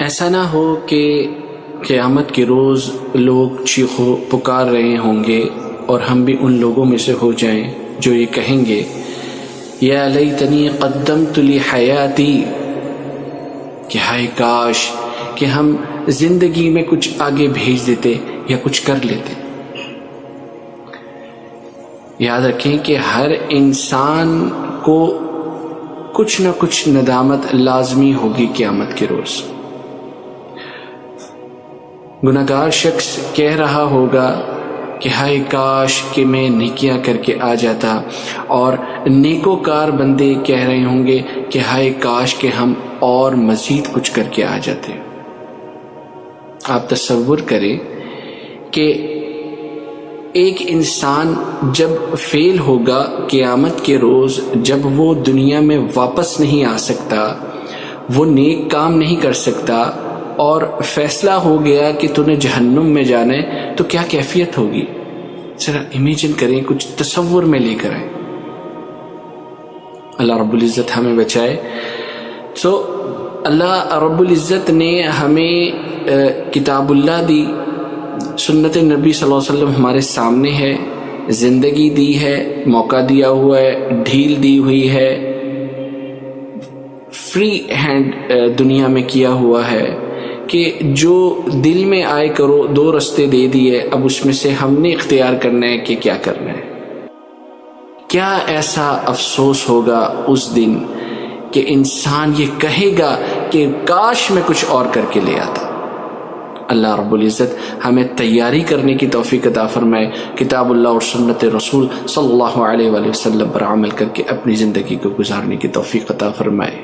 ایسا نہ ہو کہ قیامت کے روز لوگ چیخو پکار رہے ہوں گے اور ہم بھی ان لوگوں میں سے ہو جائیں جو یہ کہیں گے یا لیتنی قدمت لی حیاتی، کہ ہائے کاش کہ ہم زندگی میں کچھ آگے بھیج دیتے یا کچھ کر لیتے۔ یاد رکھیں کہ ہر انسان کو کچھ نہ کچھ ندامت لازمی ہوگی قیامت کے روز۔ گناہگار شخص کہہ رہا ہوگا کہ ہائے کاش کہ میں نیکیاں کر کے آ جاتا، اور نیکوکار بندے کہہ رہے ہوں گے کہ ہائے کاش کہ ہم اور مزید کچھ کر کے آ جاتے۔ آپ تصور کریں کہ ایک انسان جب فیل ہوگا قیامت کے روز، جب وہ دنیا میں واپس نہیں آ سکتا، وہ نیک کام نہیں کر سکتا، اور فیصلہ ہو گیا کہ تو نے جہنم میں جانا ہے، تو کیا کیفیت ہوگی؟ ذرا امیجن کریں، کچھ تصور میں لے کر آئیں۔ اللہ رب العزت ہمیں بچائے۔ تو اللہ رب العزت نے ہمیں کتاب اللہ دی، سنت نبی صلی اللہ علیہ وسلم ہمارے سامنے ہے، زندگی دی ہے، موقع دیا ہوا ہے، ڈھیل دی ہوئی ہے، فری ہینڈ دنیا میں کیا ہوا ہے کہ جو دل میں آئے کرو، دو رستے دے دیے، اب اس میں سے ہم نے اختیار کرنا ہے کہ کیا کرنا ہے۔ کیا ایسا افسوس ہوگا اس دن کہ انسان یہ کہے گا کہ کاش میں کچھ اور کر کے لے آتا۔ اللہ رب العزت ہمیں تیاری کرنے کی توفیق عطا فرمائے، کتاب اللہ اور سنت رسول صلی اللہ علیہ وآلہ وسلم پر عمل کر کے اپنی زندگی کو گزارنے کی توفیق عطا فرمائے۔